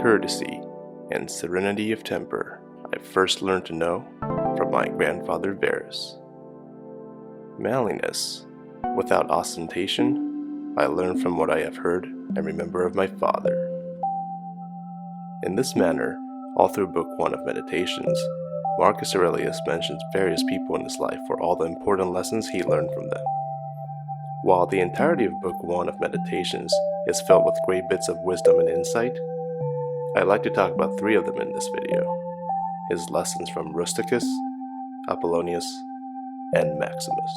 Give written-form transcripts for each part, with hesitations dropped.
courtesy, and serenity of temper I first learned to know from my grandfather Varus. Manliness, without ostentation, I learned from what I have heard and remember of my father. In this manner, all through Book 1 of Meditations, Marcus Aurelius mentions various people in his life for all the important lessons he learned from them. While the entirety of Book 1 of Meditations is filled with great bits of wisdom and insight, I'd like to talk about 3 of them in this video: his lessons from Rusticus, Apollonius, and Maximus.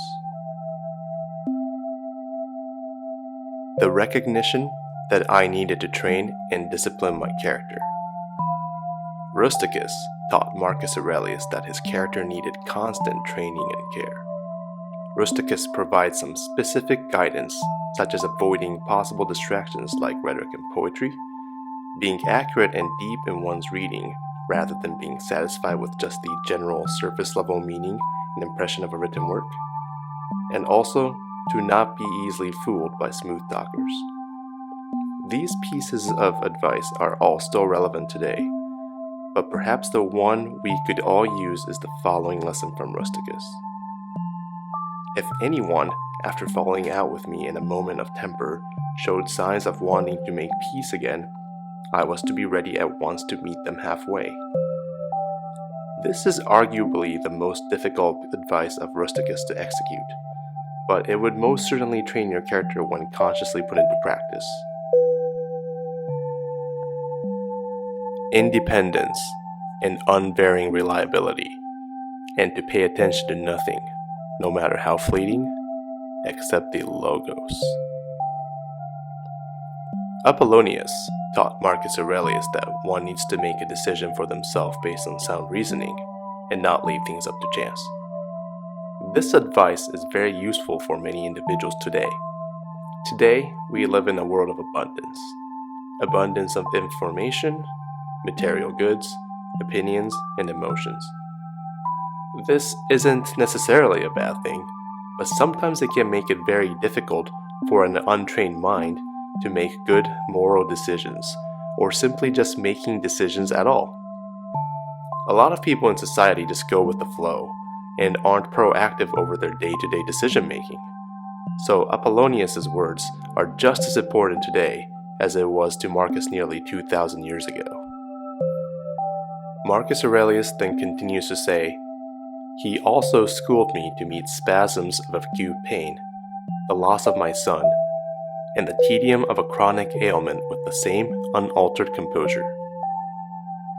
The recognition that I needed to train and discipline my character. Rusticus taught Marcus Aurelius that his character needed constant training and care. Rusticus provides some specific guidance, such as avoiding possible distractions like rhetoric and poetry, being accurate and deep in one's reading rather than being satisfied with just the general surface-level meaning and impression of a written work, and also to not be easily fooled by smooth talkers. These pieces of advice are all still relevant today, but perhaps the one we could all use is the following lesson from Rusticus. If anyone, after falling out with me in a moment of temper, showed signs of wanting to make peace again, I was to be ready at once to meet them halfway. This is arguably the most difficult advice of Rusticus to execute, but it would most certainly train your character when consciously put into practice. Independence and unvarying reliability, and to pay attention to nothing, no matter how fleeting, except the logos. Apollonius taught Marcus Aurelius that one needs to make a decision for themselves based on sound reasoning, and not leave things up to chance. This advice is very useful for many individuals today. Today, we live in a world of abundance. Abundance of information, material goods, opinions, and emotions. This isn't necessarily a bad thing, but sometimes it can make it very difficult for an untrained mind to make good moral decisions, or simply just making decisions at all. A lot of people in society just go with the flow and aren't proactive over their day-to-day decision making. So Apollonius' words are just as important today as it was to Marcus nearly 2,000 years ago. Marcus Aurelius then continues to say, "He also schooled me to meet spasms of acute pain, the loss of my son, and the tedium of a chronic ailment with the same unaltered composure.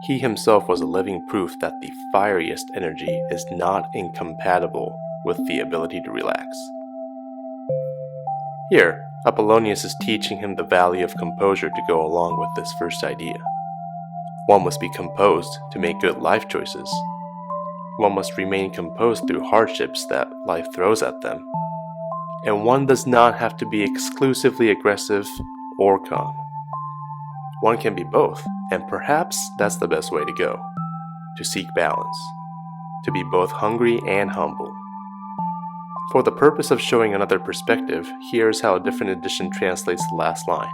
He himself was a living proof that the fieriest energy is not incompatible with the ability to relax." Here, Apollonius is teaching him the value of composure to go along with this first idea. One must be composed to make good life choices. One must remain composed through hardships that life throws at them. And one does not have to be exclusively aggressive or calm. One can be both, and perhaps that's the best way to go, to seek balance, to be both hungry and humble. For the purpose of showing another perspective, here's how a different edition translates the last line.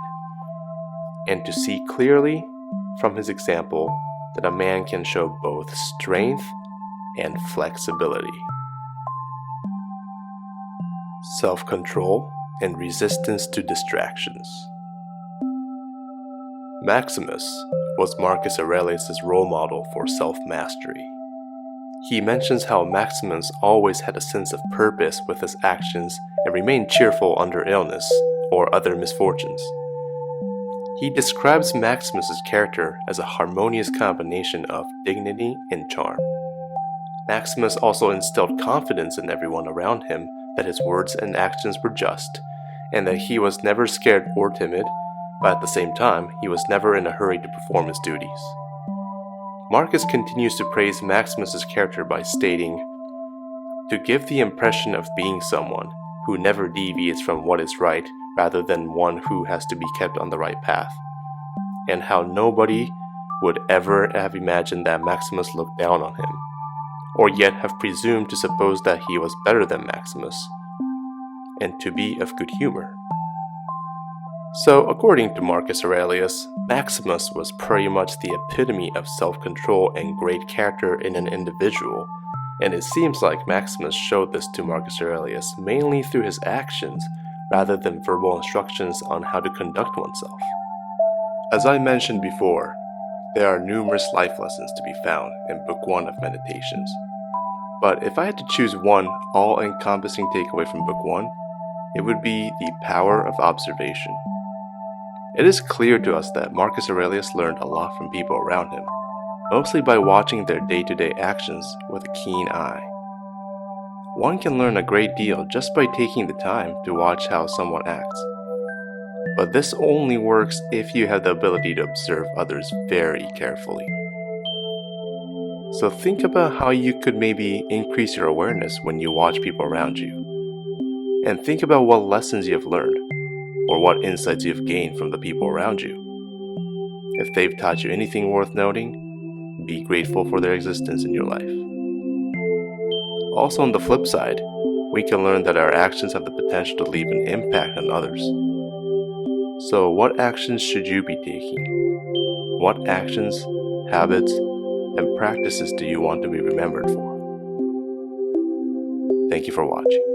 And to see clearly from his example that a man can show both strength and flexibility. Self-control and resistance to distractions. Maximus was Marcus Aurelius' role model for self-mastery. He mentions how Maximus always had a sense of purpose with his actions and remained cheerful under illness or other misfortunes. He describes Maximus' character as a harmonious combination of dignity and charm. Maximus also instilled confidence in everyone around him that his words and actions were just, and that he was never scared or timid, but at the same time, he was never in a hurry to perform his duties. Marcus continues to praise Maximus' character by stating, "To give the impression of being someone who never deviates from what is right rather than one who has to be kept on the right path, and how nobody would ever have imagined that Maximus looked down on him, or yet have presumed to suppose that he was better than Maximus, and to be of good humor." So, according to Marcus Aurelius, Maximus was pretty much the epitome of self-control and great character in an individual, and it seems like Maximus showed this to Marcus Aurelius mainly through his actions rather than verbal instructions on how to conduct oneself. As I mentioned before, there are numerous life lessons to be found in Book 1 of Meditations. But if I had to choose one all-encompassing takeaway from Book 1, it would be the power of observation. It is clear to us that Marcus Aurelius learned a lot from people around him, mostly by watching their day-to-day actions with a keen eye. One can learn a great deal just by taking the time to watch how someone acts. But this only works if you have the ability to observe others very carefully. So think about how you could maybe increase your awareness when you watch people around you. And think about what lessons you have learned, or what insights you've gained from the people around you. If they've taught you anything worth noting, be grateful for their existence in your life. Also, on the flip side, we can learn that our actions have the potential to leave an impact on others. So, what actions should you be taking? What actions, habits, and practices do you want to be remembered for? Thank you for watching.